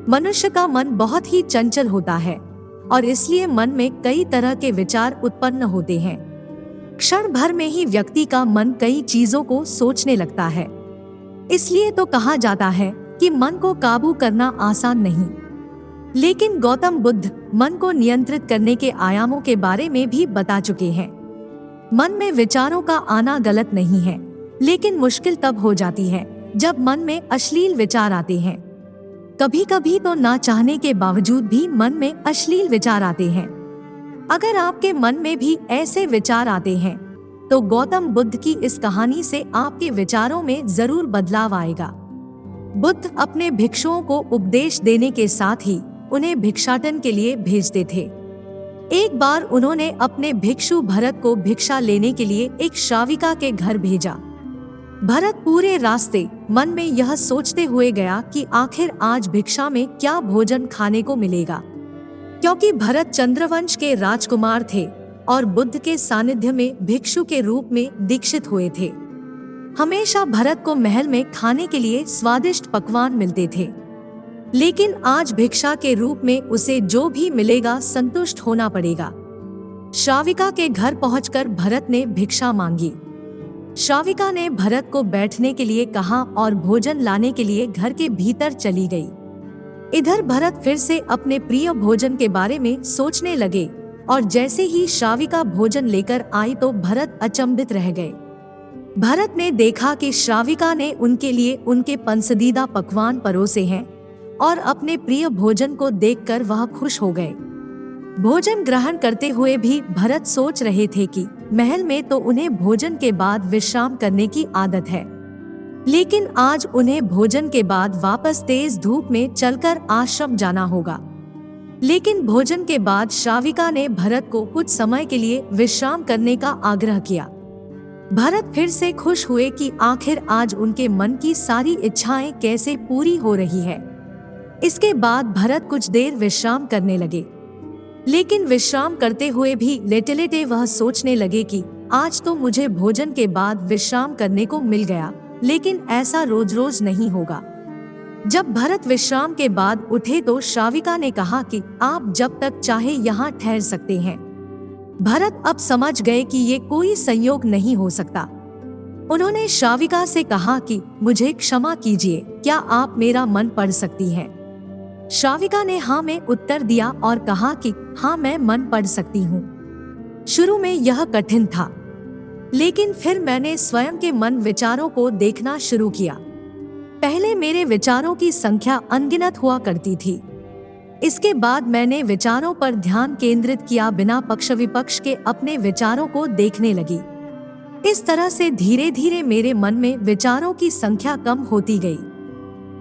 मनुष्य का मन बहुत ही चंचल होता है और इसलिए मन में कई तरह के विचार उत्पन्न होते हैं। क्षण भर में ही व्यक्ति का मन कई चीजों को सोचने लगता है। इसलिए तो कहा जाता है कि मन को काबू करना आसान नहीं। लेकिन गौतम बुद्ध मन को नियंत्रित करने के आयामों के बारे में भी बता चुके हैं। मन में विचारों का आना गलत नहीं है, लेकिन मुश्किल तब हो जाती है जब मन में अश्लील विचार आते हैं। कभी कभी तो ना चाहने के बावजूद भी मन में अश्लील विचार आते हैं। अगर आपके मन में भी ऐसे विचार आते हैं तो गौतम बुद्ध की इस कहानी से आपके विचारों में जरूर बदलाव आएगा। बुद्ध अपने भिक्षुओं को उपदेश देने के साथ ही उन्हें भिक्षाटन के लिए भेजते थे। एक बार उन्होंने अपने भिक्षु भरत को भिक्षा लेने के लिए एक श्राविका के घर भेजा। भरत पूरे रास्ते मन में यह सोचते हुए गया कि आखिर आज भिक्षा में क्या भोजन खाने को मिलेगा, क्योंकि भरत चंद्रवंश के राजकुमार थे और बुद्ध के सानिध्य में भिक्षु के रूप में दीक्षित हुए थे। हमेशा भरत को महल में खाने के लिए स्वादिष्ट पकवान मिलते थे, लेकिन आज भिक्षा के रूप में उसे जो भी मिलेगा संतुष्ट होना पड़ेगा। श्राविका के घर पहुंचकर भरत ने भिक्षा मांगी। श्राविका ने भरत को बैठने के लिए कहा और भोजन लाने के लिए घर के भीतर चली गई। इधर भरत फिर से अपने प्रिय भोजन के बारे में सोचने लगे और जैसे ही श्राविका भोजन लेकर आई तो भरत अचंभित रह गए। भरत ने देखा कि श्राविका ने उनके लिए उनके पसंदीदा पकवान परोसे हैं और अपने प्रिय भोजन को देखकर वह खुश हो गए। भोजन ग्रहण करते हुए भी भरत सोच रहे थे कि महल में तो उन्हें भोजन के बाद विश्राम करने की आदत है, लेकिन आज उन्हें भोजन के बाद वापस तेज धूप में चलकर आश्रम जाना होगा। लेकिन भोजन के बाद श्राविका ने भरत को कुछ समय के लिए विश्राम करने का आग्रह किया। भरत फिर से खुश हुए कि आखिर आज उनके मन की सारी इच्छाएं कैसे पूरी हो रही है। इसके बाद भरत कुछ देर विश्राम करने लगे, लेकिन विश्राम करते हुए भी लेटे लेटे वह सोचने लगे कि आज तो मुझे भोजन के बाद विश्राम करने को मिल गया, लेकिन ऐसा रोज रोज नहीं होगा। जब भरत विश्राम के बाद उठे तो श्राविका ने कहा कि आप जब तक चाहे यहाँ ठहर सकते हैं। भरत अब समझ गए कि ये कोई संयोग नहीं हो सकता। उन्होंने श्राविका से कहा कि मुझे क्षमा कीजिए, क्या आप मेरा मन पढ़ सकती हैं? श्राविका ने हाँ में उत्तर दिया और कहा कि हाँ, मैं मन पढ़ सकती हूँ। शुरू में यह कठिन था, लेकिन फिर मैंने स्वयं के मन विचारों को देखना शुरू किया। पहले मेरे विचारों की संख्या अनगिनत हुआ करती थी। इसके बाद मैंने विचारों पर ध्यान केंद्रित किया, बिना पक्ष विपक्ष के अपने विचारों को देखने लगी। इस तरह से धीरे धीरे मेरे मन में विचारों की संख्या कम होती गई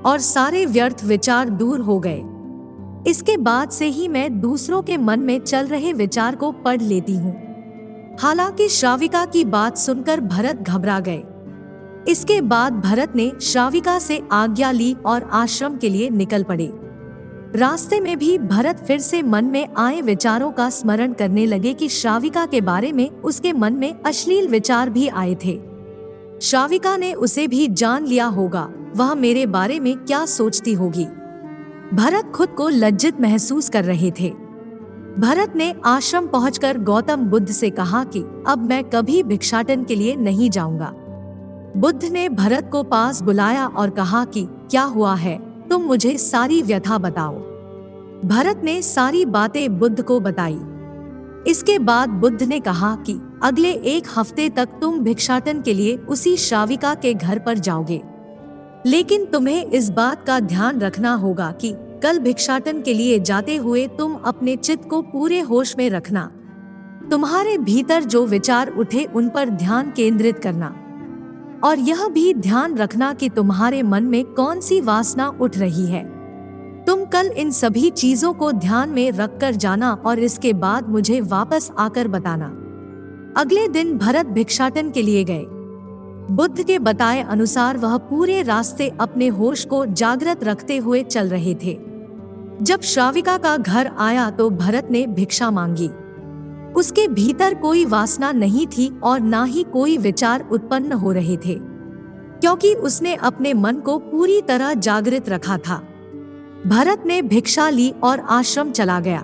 और सारे व्यर्थ विचार दूर हो गए। इसके बाद से ही मैं दूसरों के मन में चल रहे विचार को पढ़ लेती हूँ। हालांकि श्राविका की बात सुनकर भरत घबरा गए। इसके बाद भरत ने श्राविका से आज्ञा ली और आश्रम के लिए निकल पड़े। रास्ते में भी भरत फिर से मन में आए विचारों का स्मरण करने लगे कि श्राविका के बारे में उसके मन में अश्लील विचार भी आए थे। श्राविका ने उसे भी जान लिया होगा, वह मेरे बारे में क्या सोचती होगी। भरत खुद को लज्जित महसूस कर रहे थे। भरत ने आश्रम पहुंचकर गौतम बुद्ध से कहा कि अब मैं कभी भिक्षाटन के लिए नहीं जाऊंगा। बुद्ध ने भरत को पास बुलाया और कहा कि क्या हुआ है, तुम मुझे सारी व्यथा बताओ। भरत ने सारी बातें बुद्ध को बताई। इसके बाद बुद्ध ने कहा कि अगले 1 हफ्ते तक तुम भिक्षाटन के लिए उसी श्राविका के घर पर जाओगे, लेकिन तुम्हें इस बात का ध्यान रखना होगा कि कल भिक्षाटन के लिए जाते हुए तुम अपने चित्त को पूरे होश में रखना। तुम्हारे भीतर जो विचार उठे उन पर ध्यान केंद्रित करना, और यह भी ध्यान रखना कि तुम्हारे मन में कौन सी वासना उठ रही है। तुम कल इन सभी चीजों को ध्यान में रखकर जाना और इसके बाद मुझे वापस आकर बताना। अगले दिन भरत भिक्षाटन के लिए गए। बुद्ध के बताए अनुसार वह पूरे रास्ते अपने होश को जागृत रखते हुए चल रहे थे। जब श्राविका का घर आया तो भरत ने भिक्षा मांगी। उसके भीतर कोई वासना नहीं थी और ना ही कोई विचार उत्पन्न हो रहे थे, क्योंकि उसने अपने मन को पूरी तरह जागृत रखा था। भरत ने भिक्षा ली और आश्रम चला गया।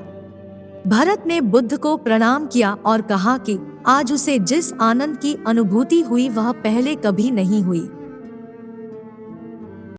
भरत ने बुद्ध को प्रणाम किया और कहा कि आज उसे जिस आनंद की अनुभूति हुई वह पहले कभी नहीं हुई।